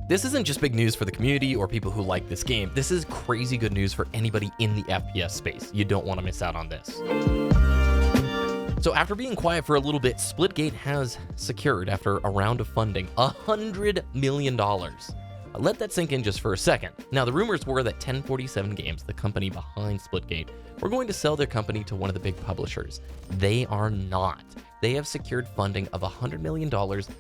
This isn't just big news for the community or people who like this game. This is crazy good news for anybody in the FPS space. You don't want to miss out on this. So after being quiet for a little bit, Splitgate has secured, after a round of funding, $100 million. Let that sink in just for a second. Now, the rumors were that 1047 Games, the company behind Splitgate, were going to sell their company to one of the big publishers. They are not. They have secured funding of $100 million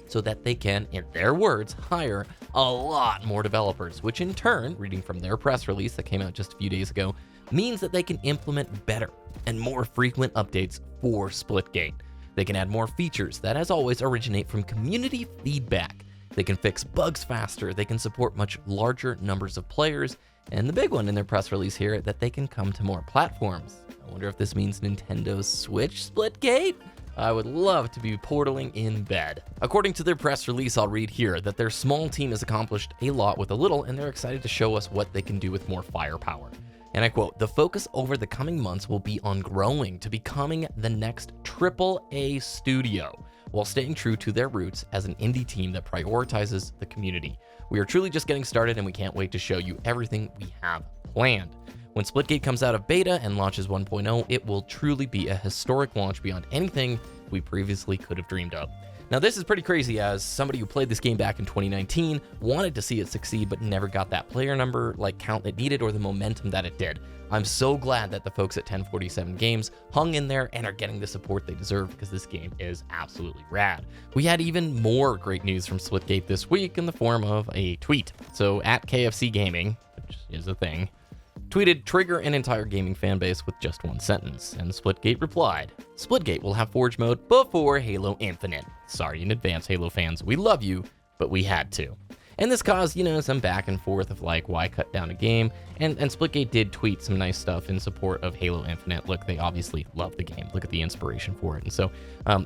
so that they can, in their words, hire a lot more developers, which in turn, reading from their press release that came out just a few days ago, means that they can implement better and more frequent updates for Splitgate. They can add more features that, as always, originate from community feedback. They can fix bugs faster, they can support much larger numbers of players, and the big one in their press release here, that they can come to more platforms. I wonder if this means Nintendo's Switch Splitgate? I would love to be portaling in bed. According to their press release, I'll read here that their small team has accomplished a lot with a little, and they're excited to show us what they can do with more firepower. And I quote, "The focus over the coming months will be on growing to becoming the next AAA studio, while staying true to their roots as an indie team that prioritizes the community. We are truly just getting started, and we can't wait to show you everything we have planned. When Splitgate comes out of beta and launches 1.0, it will truly be a historic launch beyond anything we previously could have dreamed of." Now, this is pretty crazy, as somebody who played this game back in 2019 wanted to see it succeed, but never got that player number count it needed or the momentum that it did. I'm so glad that the folks at 1047 Games hung in there and are getting the support they deserve, because this game is absolutely rad. We had even more great news from Splitgate this week in the form of a tweet. So at KFC Gaming, which is a thing, tweeted, "Trigger an entire gaming fan base with just one sentence," and Splitgate replied, "Splitgate will have Forge Mode before Halo Infinite. Sorry in advance, Halo fans, we love you, but we had to." And this caused, some back and forth of why cut down a game, and Splitgate did tweet some nice stuff in support of Halo Infinite. Look, they obviously love the game. Look at the inspiration for it. And so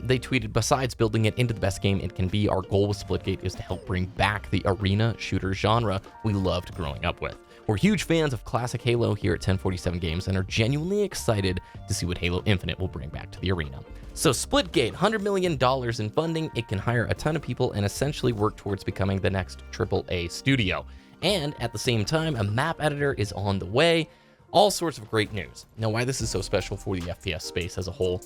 they tweeted, "Besides building it into the best game it can be, our goal with Splitgate is to help bring back the arena shooter genre we loved growing up with. We're huge fans of classic Halo here at 1047 Games and are genuinely excited to see what Halo Infinite will bring back to the arena." So Splitgate, $100 million in funding, it can hire a ton of people and essentially work towards becoming the next AAA studio. And at the same time, a map editor is on the way. All sorts of great news. Now, why this is so special for the FPS space as a whole,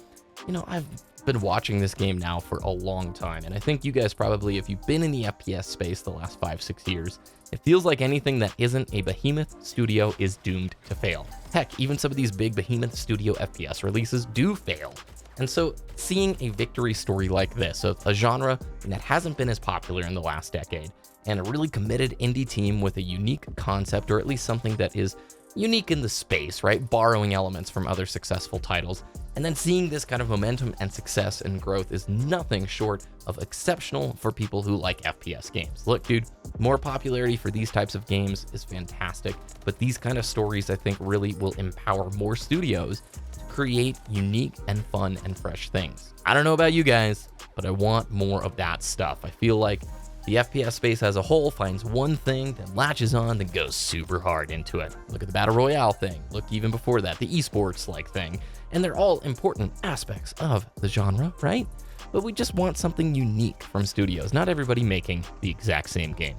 I've been watching this game now for a long time, and I think you guys probably, if you've been in the FPS space the last 5-6 years, it feels like anything that isn't a behemoth studio is doomed to fail. Heck, even some of these big behemoth studio FPS releases do fail. And so seeing a victory story like this, of a genre that hasn't been as popular in the last decade, and a really committed indie team with a unique concept, or at least something that is unique in the space, right? Borrowing elements from other successful titles, and then seeing this kind of momentum and success and growth is nothing short of exceptional for people who like FPS games. Look, dude, more popularity for these types of games is fantastic, but these kind of stories, I think, really will empower more studios to create unique and fun and fresh things. I don't know about you guys, but I want more of that stuff. I feel like the FPS space as a whole finds one thing, then latches on, then goes super hard into it. Look at the Battle Royale thing. Look even before that, the esports-like thing. And they're all important aspects of the genre, right? But we just want something unique from studios, not everybody making the exact same game.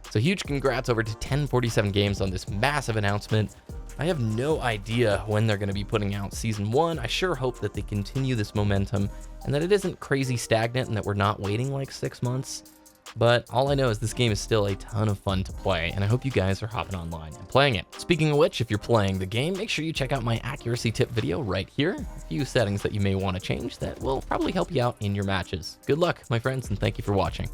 So huge congrats over to 1047 Games on this massive announcement. I have no idea when they're going to be putting out Season 1. I sure hope that they continue this momentum and that it isn't crazy stagnant and that we're not waiting 6 months. But all I know is this game is still a ton of fun to play, and I hope you guys are hopping online and playing it. Speaking of which, if you're playing the game, make sure you check out my accuracy tip video right here. A few settings that you may want to change that will probably help you out in your matches. Good luck, my friends, and thank you for watching.